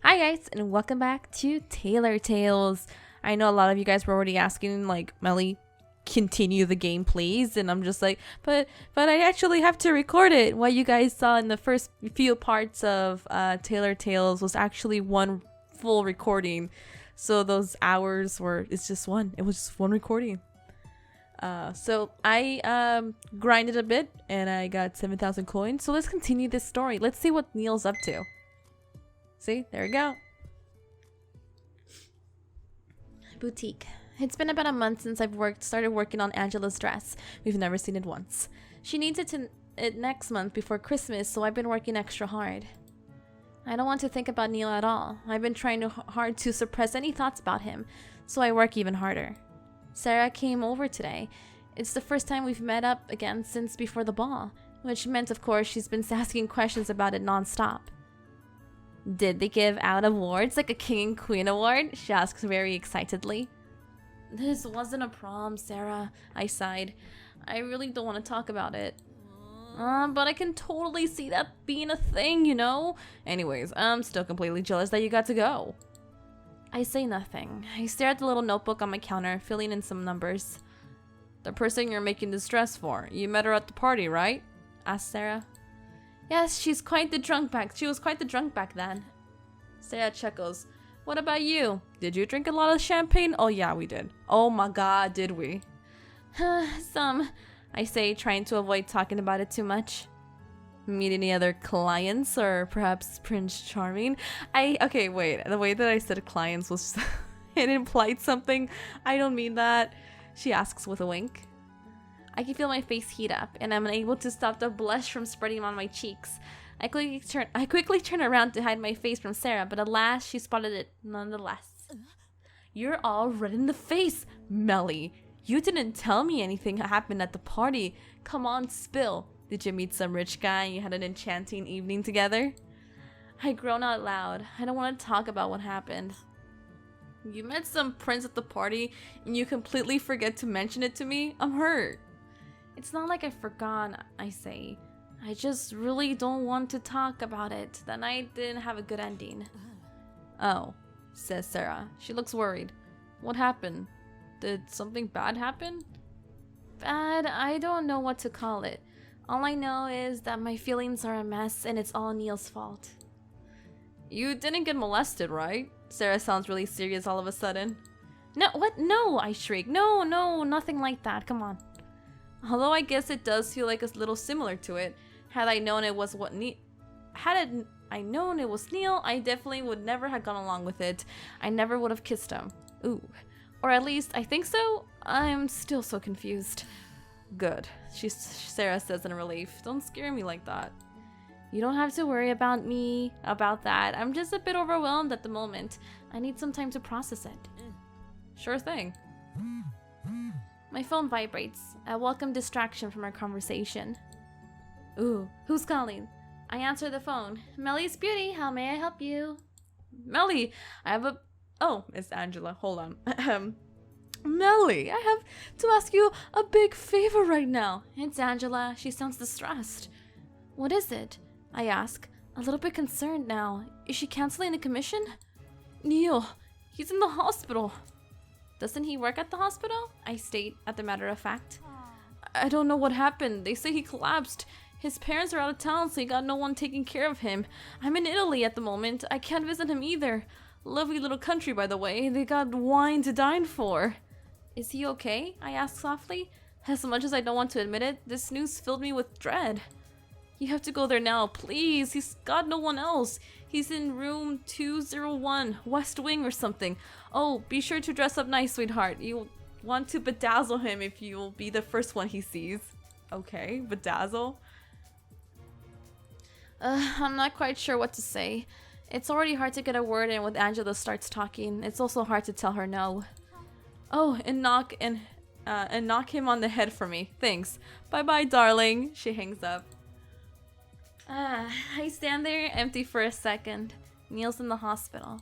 Hi guys, and welcome back to Tailor Tales. I know a lot of you guys were already asking, like, Meli, continue the game please, and I'm just like, but I actually have to record it. What you guys saw in the first few parts of Tailor Tales was actually one full recording, so those hours were, it was just one recording. So I grinded a bit and I got 7,000 coins, so let's continue this story. Let's see what NIEL's up to. See, there we go. Boutique. It's been about a month since I've started working on Angela's dress. We've never seen it once. She needs it next month before Christmas, so I've been working extra hard. I don't want to think about NIEL at all. I've been trying hard to suppress any thoughts about him, so I work even harder. Sarah came over today. It's the first time we've met up again since before the ball, which meant, of course, she's been asking questions about it non-stop. Did they give out awards like a king and queen award? She asks very excitedly. This wasn't a prom, Sarah, I sighed. I really don't want to talk about it. But I can totally see that being a thing, you know? Anyways, I'm still completely jealous that you got to go. I say nothing. I stare at the little notebook on my counter, filling in some numbers. The person you're making this dress for, you met her at the party, right? Asked Sarah. Yes, she was quite the drunk back then. Sarah chuckles. What about you? Did you drink a lot of champagne? Oh yeah, we did. Oh my god, did we? Some, I say, trying to avoid talking about it too much. Meet any other clients or perhaps Prince Charming? Okay, wait. The way that I said clients was it implied something. I don't mean that. She asks with a wink. I can feel my face heat up, and I'm unable to stop the blush from spreading on my cheeks. I quickly turn around to hide my face from Sarah, but alas, she spotted it nonetheless. You're all red in the face, Meli. You didn't tell me anything happened at the party. Come on, spill. Did you meet some rich guy and you had an enchanting evening together? I groan out loud. I don't want to talk about what happened. You met some prince at the party, and you completely forget to mention it to me? I'm hurt. It's not like I forgot, I say. I just really don't want to talk about it. That night didn't have a good ending. Oh, says Sarah. She looks worried. What happened? Did something bad happen? Bad? I don't know what to call it. All I know is that my feelings are a mess and it's all NIEL's fault. You didn't get molested, right? Sarah sounds really serious all of a sudden. No, what? No, I shriek. No, nothing like that. Come on. Although I guess it does feel like a little similar to it. Had I known it was NIEL, I definitely would never have gone along with it. I never would have kissed him. Ooh. Or at least I think so. I'm still so confused. Good. Sarah says in relief. Don't scare me like that. You don't have to worry about that. I'm just a bit overwhelmed at the moment. I need some time to process it. Sure thing. My phone vibrates, a welcome distraction from our conversation. Ooh, who's calling? I answer the phone. MeliZ Beauty, how may I help you? Meli, Oh, it's Angela. Hold on. Meli, I have to ask you a big favor right now. It's Angela. She sounds distressed. What is it? I ask, a little bit concerned now. Is she canceling the commission? NIEL, he's in the hospital. Doesn't he work at the hospital? I state, as a matter of fact. I don't know what happened. They say he collapsed. His parents are out of town, so he got no one taking care of him. I'm in Italy at the moment. I can't visit him either. Lovely little country, by the way. They got wine to dine for. Is he okay? I ask softly. As much as I don't want to admit it, this news filled me with dread. You have to go there now, please. He's got no one else. He's in room 201, West Wing or something. Oh, be sure to dress up nice, sweetheart. You'll want to bedazzle him if you'll be the first one he sees. Okay, bedazzle. I'm not quite sure what to say. It's already hard to get a word in when Angela starts talking. It's also hard to tell her no. Oh, and knock him on the head for me. Thanks. Bye-bye, darling. She hangs up. I stand there empty for a second. NIEL's in the hospital.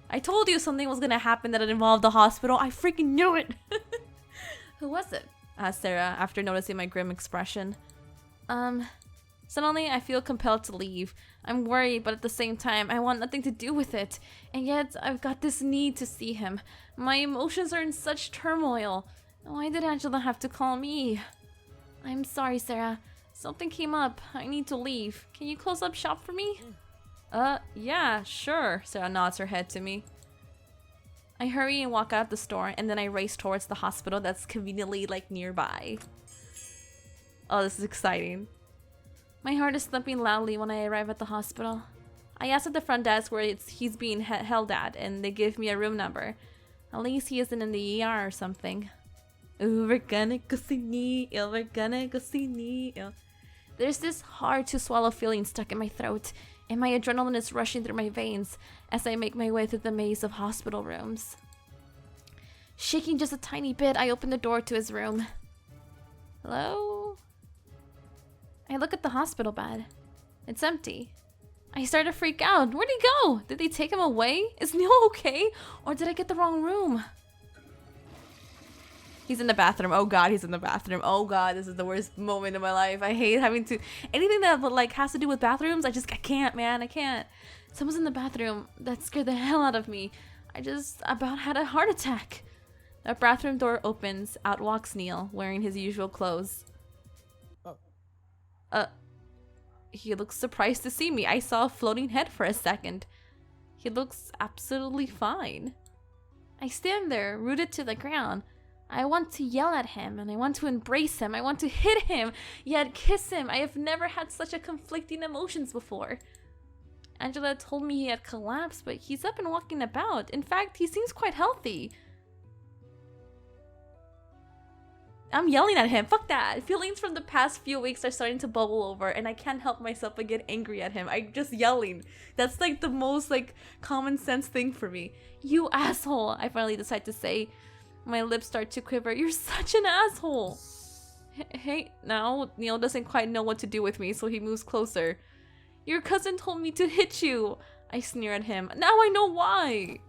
I told you something was gonna happen that involved the hospital. I freaking knew it. Who was it? Asked Sarah after noticing my grim expression. Suddenly, I feel compelled to leave. I'm worried, but at the same time, I want nothing to do with it. And yet, I've got this need to see him. My emotions are in such turmoil. Why did Angela have to call me? I'm sorry, Sarah. Something came up. I need to leave. Can you close up shop for me? Yeah, sure. Sarah nods her head to me. I hurry and walk out of the store, and then I race towards the hospital that's conveniently, like, nearby. Oh, this is exciting. My heart is thumping loudly when I arrive at the hospital. I ask at the front desk where he's being held at, and they give me a room number. At least he isn't in the ER or something. Ooh, we're gonna go see NIEL. We're gonna go see NIEL. There's this hard to swallow feeling stuck in my throat, and my adrenaline is rushing through my veins as I make my way through the maze of hospital rooms. Shaking just a tiny bit, I open the door to his room. Hello? I look at the hospital bed. It's empty. I start to freak out. Where'd he go? Did they take him away? Is NIEL okay? Or did I get the wrong room? He's in the bathroom. Oh god, he's in the bathroom. Oh god, this is the worst moment of my life. I hate having to... Anything that like has to do with bathrooms, I can't, man. I can't. Someone's in the bathroom. That scared the hell out of me. I just about had a heart attack. The bathroom door opens. Out walks NIEL, wearing his usual clothes. He looks surprised to see me. I saw a floating head for a second. He looks absolutely fine. I stand there, rooted to the ground. I want to yell at him, and I want to embrace him. I want to hit him, yet kiss him. I have never had such a conflicting emotions before. Angela told me he had collapsed, but he's up and walking about. In fact, he seems quite healthy. I'm yelling at him. Fuck that. Feelings from the past few weeks are starting to bubble over, and I can't help myself but get angry at him. I'm just yelling. That's like the most like common sense thing for me. You asshole, I finally decide to say. My lips start to quiver. You're such an asshole. Hey, now NIEL doesn't quite know what to do with me, so he moves closer. Your cousin told me to hit you. I sneer at him. Now I know why.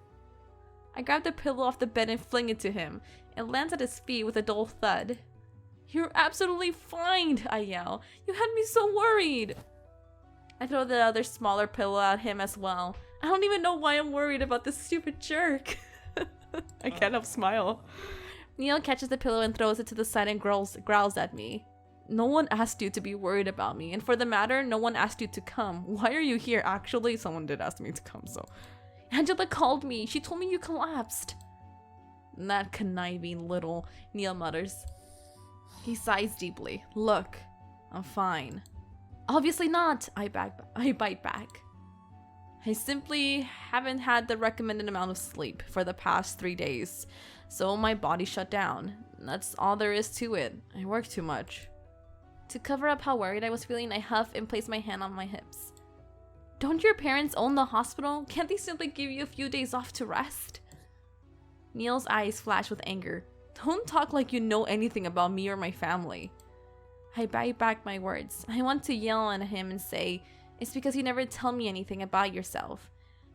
I grab the pillow off the bed and fling it to him. It lands at his feet with a dull thud. You're absolutely fine, I yell. You had me so worried. I throw the other smaller pillow at him as well. I don't even know why I'm worried about this stupid jerk. I can't help smile. NIEL catches the pillow and throws it to the side and growls at me. No one asked you to be worried about me, and for the matter, no one asked you to come. Why are you here? Actually, someone did ask me to come, so... Angela called me. She told me you collapsed. That conniving little, NIEL mutters. He sighs deeply. Look, I'm fine. Obviously not, I bite back. I simply haven't had the recommended amount of sleep for the past 3 days, so my body shut down. That's all there is to it. I work too much. To cover up how worried I was feeling, I huff and place my hand on my hips. Don't your parents own the hospital? Can't they simply give you a few days off to rest? NIEL's eyes flash with anger. Don't talk like you know anything about me or my family. I bite back my words. I want to yell at him and say, it's because you never tell me anything about yourself.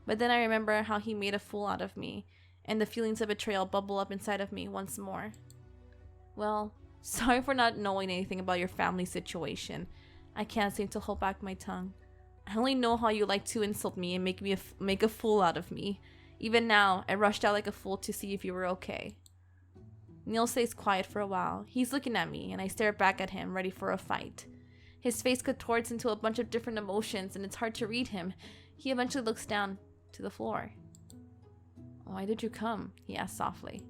But then I remember how he made a fool out of me, and the feelings of betrayal bubble up inside of me once more. Well, sorry for not knowing anything about your family situation. I can't seem to hold back my tongue. I only know how you like to insult me and make a fool out of me. Even now, I rushed out like a fool to see if you were okay. NIEL stays quiet for a while. He's looking at me, and I stare back at him, ready for a fight. His face contorts into a bunch of different emotions, and it's hard to read him. He eventually looks down to the floor. Why did you come? He asks softly.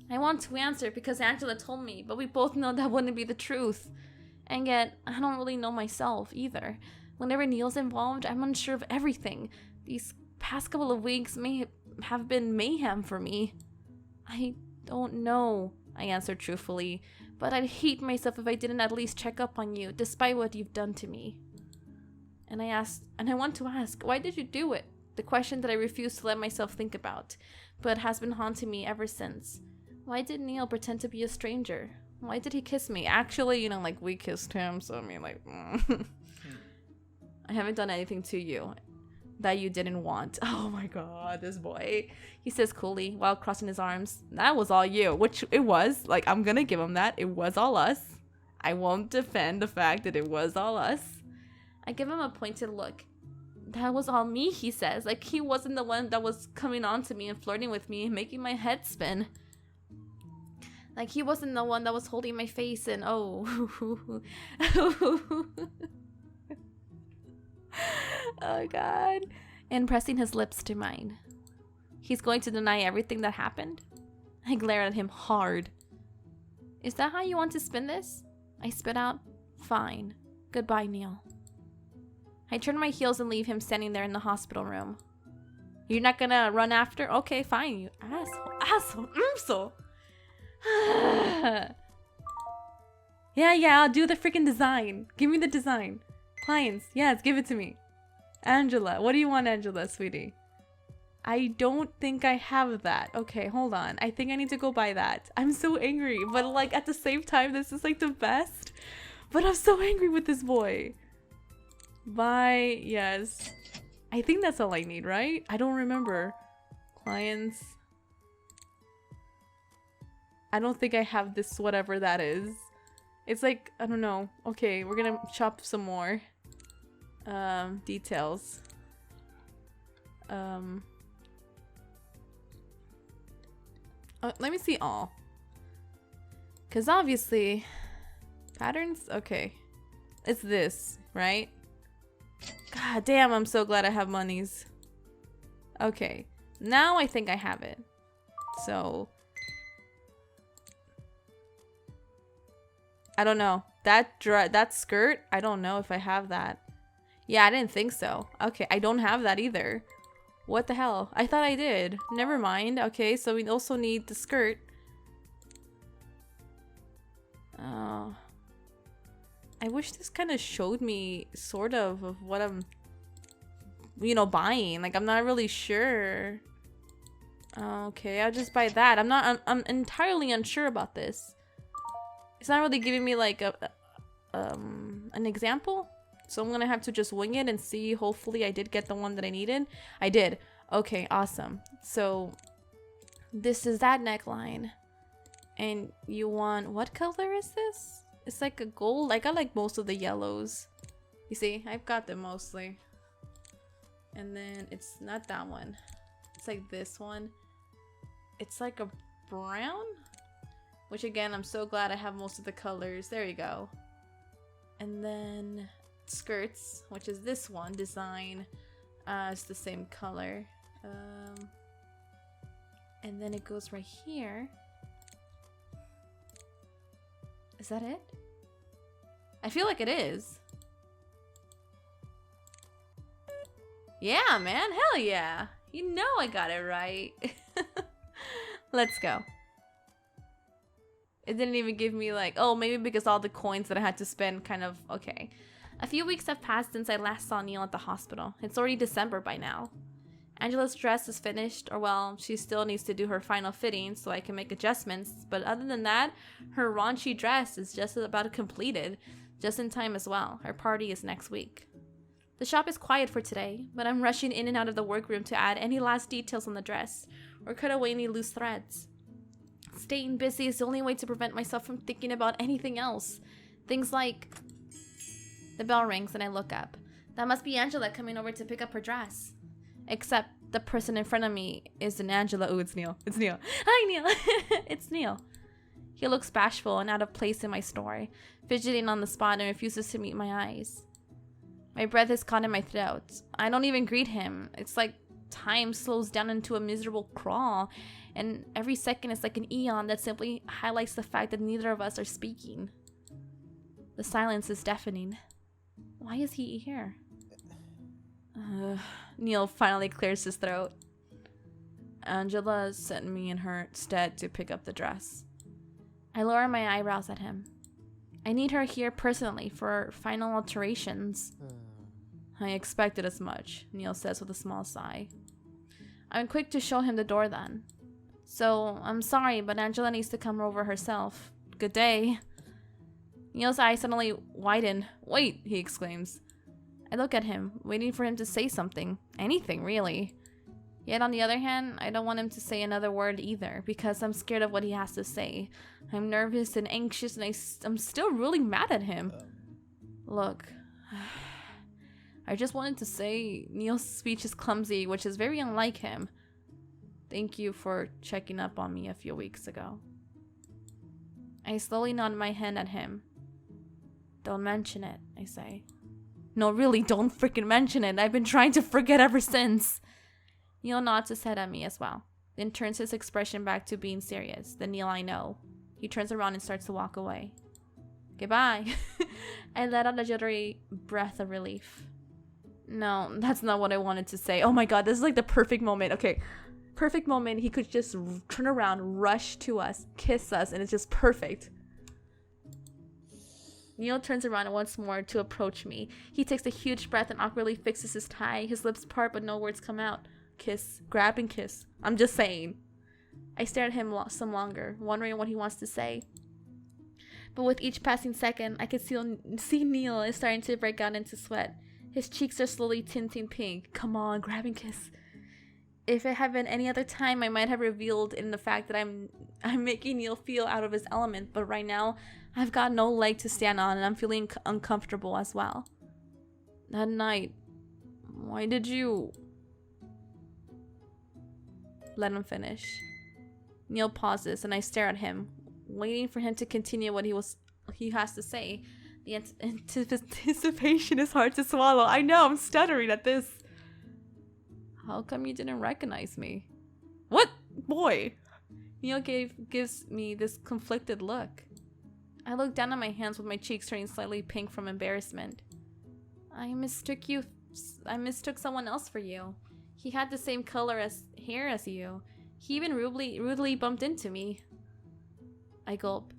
I want to answer because Angela told me, but we both know that wouldn't be the truth. And yet, I don't really know myself either. Whenever NIEL's involved, I'm unsure of everything. These past couple of weeks may have been mayhem for me. I don't know, I answered truthfully, but I'd hate myself if I didn't at least check up on you, despite what you've done to me. And I want to ask, why did you do it? The question that I refuse to let myself think about, but has been haunting me ever since. Why did NIEL pretend to be a stranger? Why did he kiss me? Actually, like, we kissed him, so I mean, like... I haven't done anything to you that you didn't want. Oh my god, this boy. He says coolly while crossing his arms. That was all you, which it was. Like, I'm gonna give him that. It was all us. I won't defend the fact that it was all us. I give him a pointed look. That was all me, he says. Like, he wasn't the one that was coming on to me and flirting with me and making my head spin. Like, he wasn't the one that was holding my face and oh. Oh, God. And pressing his lips to mine. He's going to deny everything that happened? I glare at him hard. Is that how you want to spin this? I spit out. Fine. Goodbye, NIEL. I turn my heels and leave him standing there in the hospital room. You're not gonna run after? Okay, fine, you asshole. Asshole. Yeah, I'll do the freaking design. Give me the design. Clients, yes, give it to me. Angela, what do you want, Angela, sweetie? I don't think I have that. Okay, hold on. I think I need to go buy that. I'm so angry, but like at the same time, this is like the best. But I'm so angry with this boy. Buy, yes. I think that's all I need, right? I don't remember. Clients. I don't think I have this, whatever that is. It's like, I don't know. Okay, we're gonna chop some more. Details. Let me see all. Because obviously, patterns? Okay. It's this, right? God damn, I'm so glad I have monies. Okay. Now I think I have it. So. I don't know. That skirt, I don't know if I have that. Yeah, I didn't think so. Okay, I don't have that either. What the hell? I thought I did. Never mind. Okay, so we also need the skirt. Oh. I wish this kind of showed me sort of what I'm, you know, buying. Like, I'm not really sure. Okay, I'll just buy that. I'm entirely unsure about this. It's not really giving me like an example. So I'm gonna have to just wing it and see. Hopefully I did get the one that I needed. I did. Okay, awesome. So this is that neckline. And you want, what color is this? It's like a gold. I got like most of the yellows. You see, I've got them mostly. And then it's not that one. It's like this one. It's like a brown. Which again, I'm so glad I have most of the colors. There you go. And then skirts, which is this one, design. It's the same color. And then it goes right here. Is that it? I feel like it is. Yeah, man. Hell yeah. You know I got it right. Let's go. It didn't even give me like, oh, maybe because all the coins that I had to spend kind of, okay. A few weeks have passed since I last saw NIEL at the hospital. It's already December by now. Angela's dress is finished, or well, she still needs to do her final fitting so I can make adjustments. But other than that, her raunchy dress is just about completed, just in time as well. Her party is next week. The shop is quiet for today, but I'm rushing in and out of the workroom to add any last details on the dress, or cut away any loose threads. Staying busy is the only way to prevent myself from thinking about anything else. Things like... The bell rings and I look up. That must be Angela coming over to pick up her dress. Except the person in front of me isn't Angela. Oh, it's NIEL. It's NIEL. Hi, NIEL. It's NIEL. He looks bashful and out of place in my store, fidgeting on the spot and refuses to meet my eyes. My breath is caught in my throat. I don't even greet him. It's like time slows down into a miserable crawl, and every second is like an eon that simply highlights the fact that neither of us are speaking. The silence is deafening. Why is he here? NIEL finally clears his throat. Angela sent me in her stead to pick up the dress. I lower my eyebrows at him. I need her here personally for final alterations. I expected as much, NIEL says with a small sigh. I'm quick to show him the door then. So, I'm sorry, but Angela needs to come over herself. Good day. NIEL's eyes suddenly widen. Wait, he exclaims. I look at him, waiting for him to say something. Anything, really. Yet on the other hand, I don't want him to say another word either, because I'm scared of what he has to say. I'm nervous and anxious, and I'm still really mad at him. Look, I just wanted to say Neil's speech is clumsy, which is very unlike him. Thank you for checking up on me a few weeks ago. I slowly nod my head at him. Don't mention it, I say. No, really, don't freaking mention it. I've been trying to forget ever since. Neil nods his head at me as well, then turns his expression back to being serious. The Neil I know. He turns around and starts to walk away. Goodbye. I let out a jittery breath of relief. No, that's not what I wanted to say. Oh my god, this is like the perfect moment. Okay, perfect moment. He could just turn around, rush to us, kiss us, and it's just perfect. Neil turns around once more to approach me. He takes a huge breath and awkwardly fixes his tie. His lips part, but no words come out. Kiss, grab and kiss. I'm just saying. I stare at him some longer, wondering what he wants to say. But with each passing second, I could see Neil is starting to break out into sweat. His cheeks are slowly tinting pink. Come on, grab and kiss. If it had been any other time, I might have revealed in the fact that I'm making Neil feel out of his element, but right now, I've got no leg to stand on and I'm feeling uncomfortable as well. That night, why did you... Let him finish. Neil pauses and I stare at him, waiting for him to continue what he has to say. The anticipation is hard to swallow. I know, I'm stuttering at this. How come you didn't recognize me? What? Boy! Neil gives me this conflicted look. I look down at my hands with my cheeks turning slightly pink from embarrassment. I mistook someone else for you. He had the same hair as you. He even rudely bumped into me. I gulp.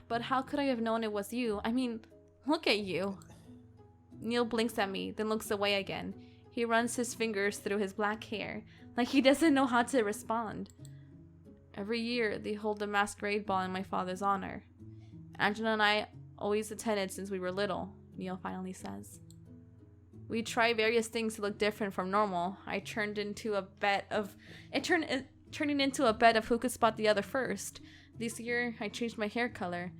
But how could I have known it was you? I mean, look at you. Neil blinks at me, then looks away again. He runs his fingers through his black hair, like he doesn't know how to respond. Every year, they hold a masquerade ball in my father's honor. Angela and I always attended since we were little, Neil finally says. We try various things to look different from normal. Turning into a bet of who could spot the other first. This year, I changed my hair color,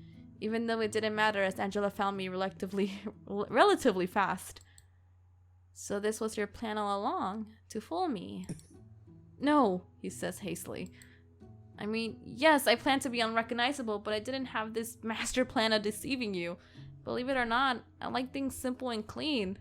even though it didn't matter as Angela found me relatively fast. So this was your plan all along, to fool me? No, he says hastily. I mean, yes, I planned to be unrecognizable, but I didn't have this master plan of deceiving you. Believe it or not, I like things simple and clean.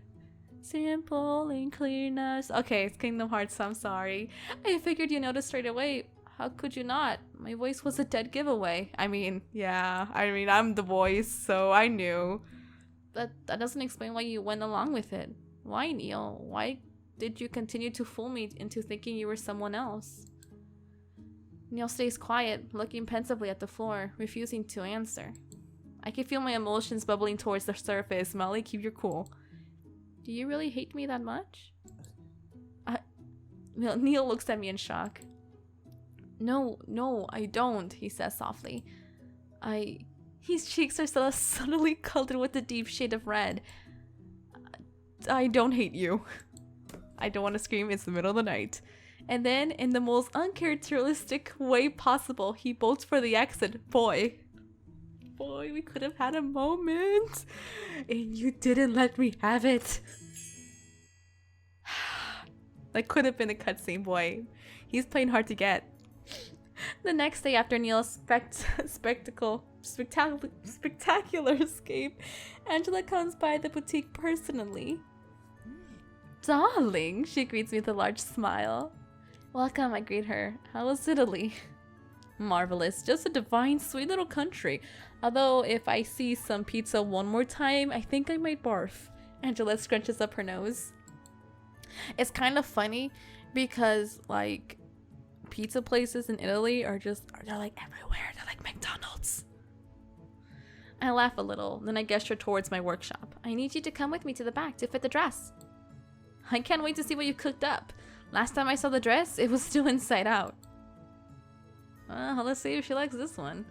Simple and cleanness. Okay, it's Kingdom Hearts, I'm sorry. I figured you noticed straight away. How could you not? My voice was a dead giveaway. I mean, I'm the voice, so I knew. But that doesn't explain why you went along with it. Why, Neil? Why did you continue to fool me into thinking you were someone else? Neil stays quiet, looking pensively at the floor, refusing to answer. I can feel my emotions bubbling towards the surface. Meli, keep your cool. Do you really hate me that much? Neil looks at me in shock. No, I don't, he says softly. His cheeks are still subtly colored with a deep shade of red. I don't hate you. I don't want to scream, it's the middle of the night. And then, in the most uncharacteristic way possible, he bolts for the exit. Boy, we could have had a moment. And you didn't let me have it. That could have been a cutscene, boy. He's playing hard to get. The next day after Neil's spectacular escape, Angela comes by the boutique personally. Darling, she greets me with a large smile. Welcome, I greet her. How was Italy? Marvelous, just a divine, sweet little country. Although, if I see some pizza one more time, I think I might barf. Angela scrunches up her nose. It's kind of funny because, like, pizza places in Italy they're like everywhere. They're like McDonald's. I laugh a little, then I gesture towards my workshop. I need you to come with me to the back to fit the dress. I can't wait to see what you cooked up. Last time I saw the dress, it was still inside out. Let's see if she likes this one.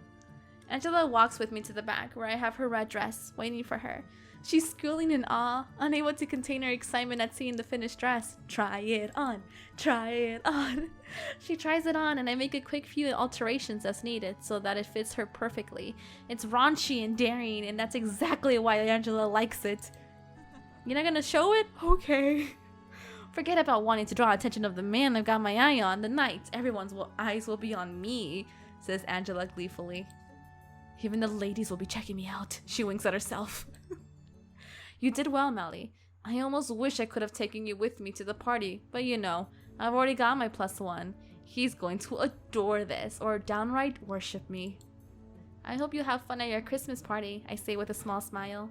Angela walks with me to the back, where I have her red dress, waiting for her. She's squealing in awe, unable to contain her excitement at seeing the finished dress. Try it on. Try it on. She tries it on, and I make a quick few alterations as needed, so that it fits her perfectly. It's raunchy and daring, and that's exactly why Angela likes it. You're not gonna show it? Okay. Forget about wanting to draw attention of the man I've got my eye on. The night, everyone's eyes will be on me, says Angela gleefully. Even the ladies will be checking me out. She winks at herself. You did well, Meli. I almost wish I could have taken you with me to the party, but you know, I've already got my +1. He's going to adore this, or downright worship me. I hope you have fun at your Christmas party, I say with a small smile.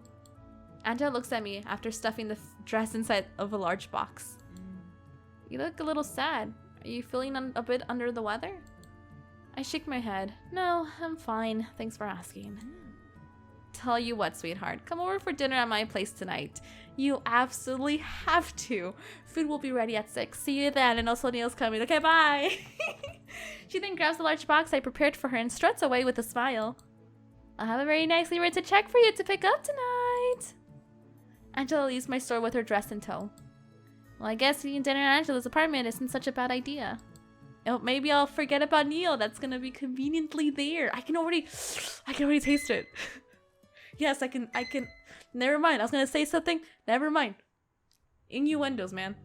Angela looks at me after stuffing the dress inside of a large box. You look a little sad. Are you feeling a bit under the weather? I shake my head. No, I'm fine. Thanks for asking. Tell you what, sweetheart. Come over for dinner at my place tonight. You absolutely have to. Food will be ready at 6. See you then, and also Neil's coming. Okay, bye. She then grabs the large box I prepared for her and struts away with a smile. I'll have a very nicely written check for you to pick up tonight. Angela leaves my store with her dress in tow. Well, I guess eating dinner at Angela's apartment isn't such a bad idea. Oh, maybe I'll forget about Neil. That's gonna be conveniently there. I can already taste it. Yes, I can. Never mind. I was gonna say something. Never mind. Innuendos, man.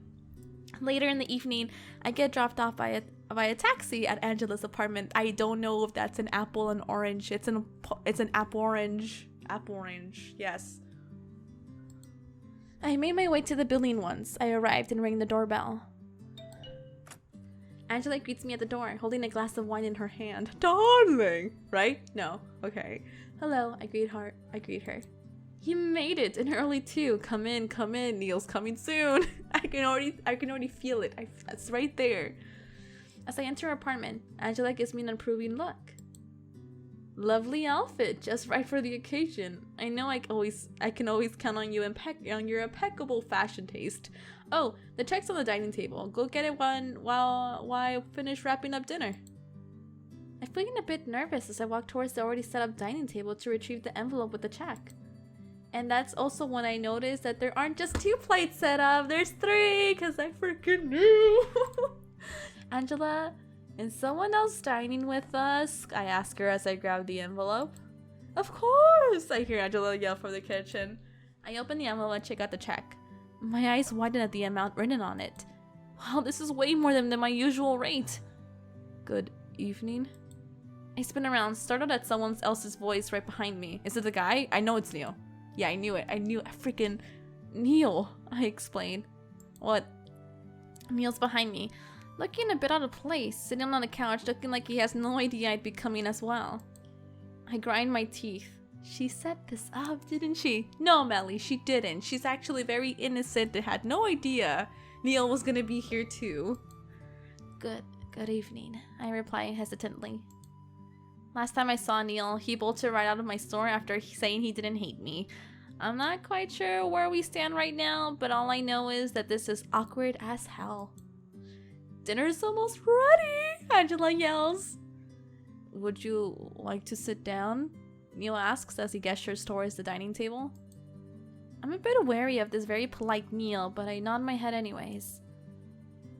Later in the evening, I get dropped off by a taxi at Angela's apartment. I don't know if that's an apple and orange. It's an apple orange. Apple orange. Yes. I made my way to the building once I arrived and rang the doorbell. Angela greets me at the door, holding a glass of wine in her hand. Darling! Right? No. Okay. Hello, I greet her. You made it, and early too. Come in. Neil's coming soon. I can already feel it. It's right there. As I enter her apartment, Angela gives me an approving look. Lovely outfit, just right for the occasion. I know I can always count on you on your impeccable fashion taste. Oh, the check's on the dining table. Go get it while I finish wrapping up dinner. I'm feeling a bit nervous as I walk towards the already set up dining table to retrieve the envelope with the check. And that's also when I noticed that there aren't just 2 plates set up, there's 3, because I freaking knew. Angela, is someone else dining with us? I ask her as I grab the envelope. Of course, I hear Angela yell from the kitchen. I open the envelope and check out the check. My eyes widen at the amount written on it. Wow, this is way more than my usual rate. Good evening. I spin around, startled at someone else's voice right behind me. Is it the guy? I know it's Neil. Yeah, I knew it. Freaking Neil, I explain. What? Neil's behind me, looking a bit out of place, sitting on the couch, looking like he has no idea I'd be coming as well. I grind my teeth. She set this up, didn't she? No, Meli, she didn't. She's actually very innocent and had no idea Neil was gonna be here too. Good evening, I reply hesitantly. Last time I saw Neil, he bolted right out of my store after saying he didn't hate me. I'm not quite sure where we stand right now, but all I know is that this is awkward as hell. Dinner's almost ready, Angela yells. Would you like to sit down? Neil asks as he gestures towards the dining table. I'm a bit wary of this very polite Neil, but I nod my head anyways.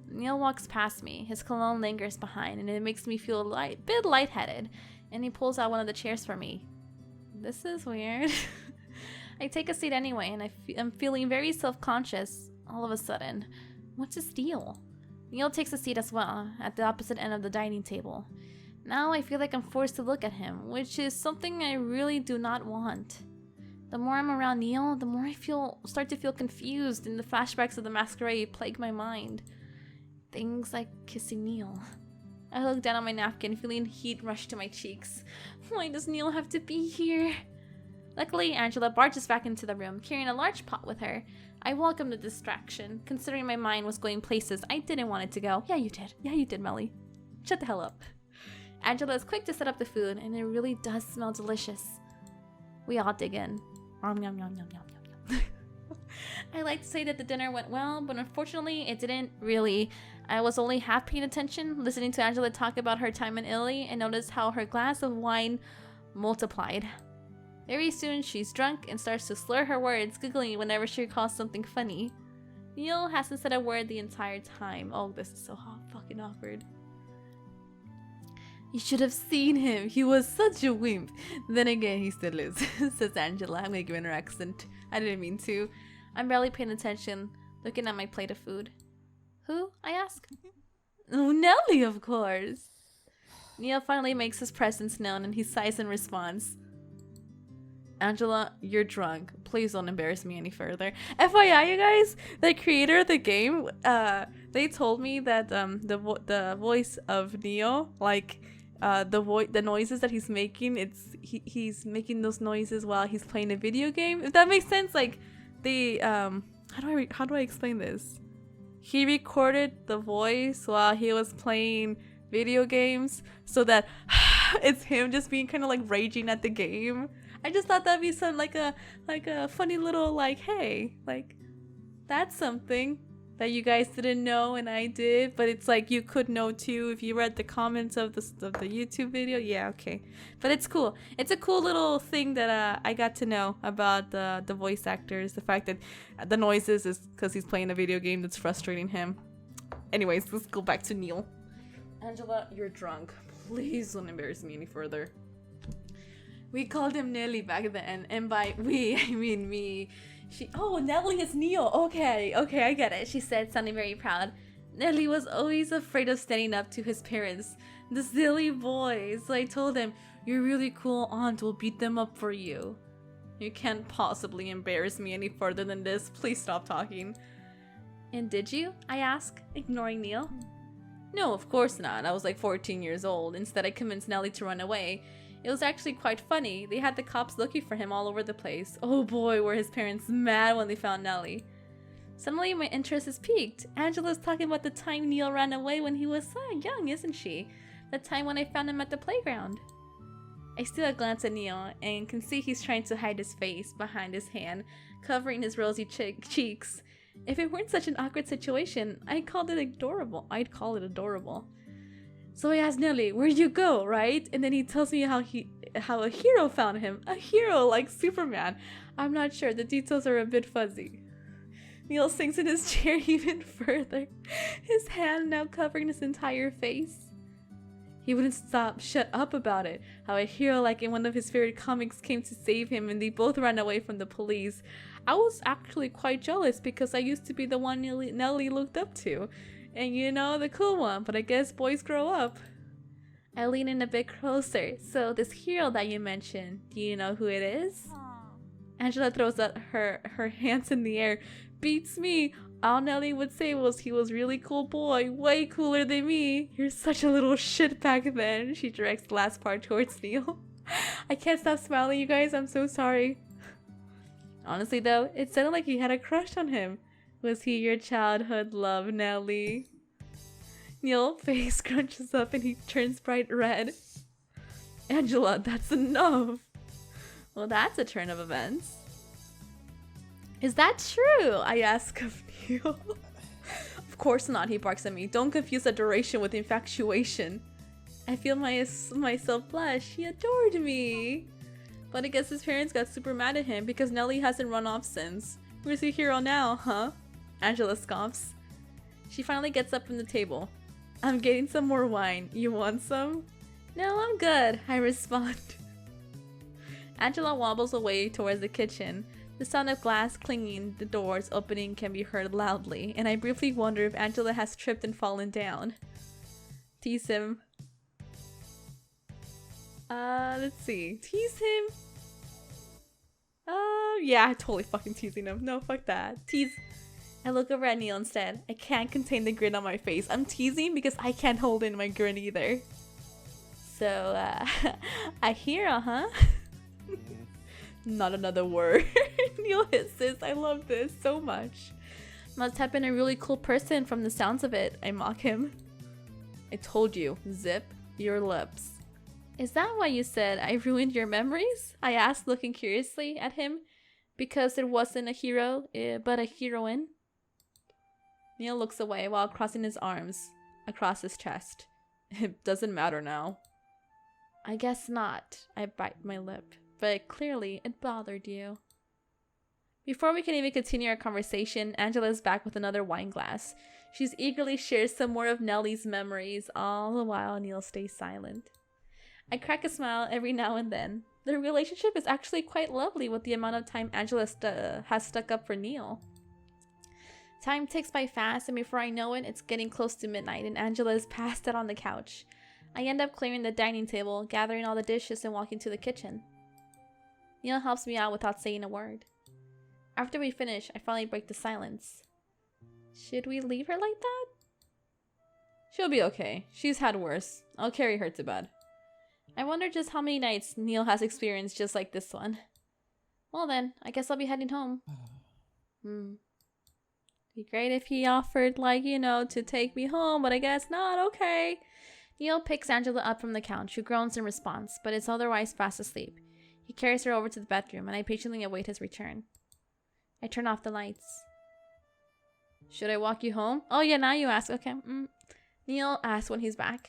Neil walks past me. His cologne lingers behind, and it makes me feel a bit lightheaded, and he pulls out one of the chairs for me. This is weird. I take a seat anyway, and I'm feeling very self-conscious all of a sudden. What's his deal? Neil takes a seat as well, at the opposite end of the dining table. Now I feel like I'm forced to look at him, which is something I really do not want. The more I'm around Neil, the more I start to feel confused, and the flashbacks of the masquerade plague my mind. Things like kissing Neil. I look down on my napkin, feeling heat rush to my cheeks. Why does Neil have to be here? Luckily, Angela barges back into the room, carrying a large pot with her. I welcome the distraction, considering my mind was going places I didn't want it to go. Yeah, you did, Meli. Shut the hell up. Angela is quick to set up the food, and it really does smell delicious. We all dig in. Yum, yum, yum, yum, yum. I like to say that the dinner went well, but unfortunately it didn't really. I was only half paying attention, listening to Angela talk about her time in Italy, and noticed how her glass of wine multiplied. Very soon she's drunk and starts to slur her words, giggling whenever she recalls something funny. Neil hasn't said a word the entire time. Oh, this is so fucking awkward. You should have seen him. He was such a wimp. Then again, he still is, says Angela. I'm gonna give in her accent. I didn't mean to. I'm barely paying attention, looking at my plate of food. Who? I ask. Oh, Nelly, of course. NIEL finally makes his presence known and he sighs in response. Angela, you're drunk. Please don't embarrass me any further. FYI, you guys, the creator of the game, they told me that the voice of NIEL, like the noises that he's making, he's making those noises while he's playing a video game. If that makes sense, like they how do I explain this? He recorded the voice while he was playing video games so that it's him just being kind of like raging at the game. I just thought that'd be some like a funny little like, hey, like that's something that you guys didn't know and I did, but it's like you could know too if you read the comments of the YouTube video. Yeah, okay, but it's cool. It's a cool little thing that I got to know about the voice actors. The fact that the noises is because he's playing a video game that's frustrating him. Anyways, let's go back to NIEL. Angela, you're drunk. Please don't embarrass me any further. We called him Nelly back then, and by we, I mean me. Oh, Nelly is NIEL. Okay, I get it, she said, sounding very proud. Nelly was always afraid of standing up to his parents, the silly boys. So I told him, your really cool aunt will beat them up for you. You can't possibly embarrass me any further than this. Please stop talking. And did you? I asked, ignoring NIEL. No, of course not. I was like 14 years old. Instead, I convinced Nelly to run away. It was actually quite funny. They had the cops looking for him all over the place. Oh boy, were his parents mad when they found Nelly. Suddenly, my interest is piqued. Angela's talking about the time NIEL ran away when he was so young, isn't she? The time when I found him at the playground. I steal a glance at NIEL and can see he's trying to hide his face behind his hand, covering his rosy cheeks. If it weren't such an awkward situation, I'd call it adorable. So I asked Nelly, where'd you go, right? And then he tells me how a hero found him. A hero like Superman. I'm not sure, the details are a bit fuzzy. NIEL sinks in his chair even further, his hand now covering his entire face. He wouldn't shut up about it. How a hero like in one of his favorite comics came to save him and they both ran away from the police. I was actually quite jealous because I used to be the one Nelly looked up to. And you know, the cool one, but I guess boys grow up. I lean in a bit closer. So this hero that you mentioned, do you know who it is? Angela throws up her hands in the air. Beats me. All Nelly would say was he was really cool boy, way cooler than me. You're such a little shit back then. She directs the last part towards NIEL. I can't stop smiling, you guys. I'm so sorry. Honestly though, it sounded like he had a crush on him. Was he your childhood love, Nelly? NIEL's face crunches up and he turns bright red. Angela, that's enough. Well, that's a turn of events. Is that true? I ask of NIEL. Of course not, he barks at me. Don't confuse adoration with infatuation. I feel myself blush. He adored me. But I guess his parents got super mad at him because Nelly hasn't run off since. Where's the hero now, huh? Angela scoffs. She finally gets up from the table. I'm getting some more wine. You want some? No, I'm good, I respond. Angela wobbles away towards the kitchen. The sound of glass clanging, the doors opening can be heard loudly, and I briefly wonder if Angela has tripped and fallen down. Tease him. Let's see. Tease him? Yeah, totally fucking teasing him. No, fuck that. Tease. I look over at NIEL instead. I can't contain the grin on my face. I'm teasing because I can't hold in my grin either. So, a hero, huh? Not another word. NIEL hisses. I love this so much. Must have been a really cool person from the sounds of it. I mock him. I told you. Zip your lips. Is that why you said I ruined your memories? I asked, looking curiously at him. Because it wasn't a hero, but a heroine. NIEL looks away while crossing his arms across his chest. It doesn't matter now. I guess not. I bite my lip. But clearly, it bothered you. Before we can even continue our conversation, Angela is back with another wine glass. She's eagerly shares some more of Nelly's memories, all the while NIEL stays silent. I crack a smile every now and then. The relationship is actually quite lovely with the amount of time Angela has stuck up for NIEL. Time ticks by fast, and before I know it, it's getting close to midnight and Angela is passed out on the couch. I end up clearing the dining table, gathering all the dishes, and walking to the kitchen. NIEL helps me out without saying a word. After we finish, I finally break the silence. Should we leave her like that? She'll be okay. She's had worse. I'll carry her to bed. I wonder just how many nights NIEL has experienced just like this one. Well then, I guess I'll be heading home. Be great if he offered, like, you know, to take me home, but I guess not. Okay. NIEL picks Angela up from the couch, who groans in response, but is otherwise fast asleep. He carries her over to the bedroom, and I patiently await his return. I turn off the lights. Should I walk you home? Oh yeah, now you ask. Okay. NIEL asks when he's back.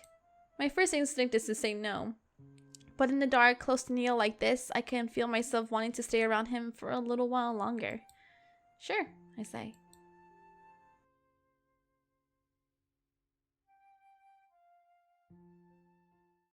My first instinct is to say no. But in the dark, close to NIEL like this, I can feel myself wanting to stay around him for a little while longer. Sure, I say.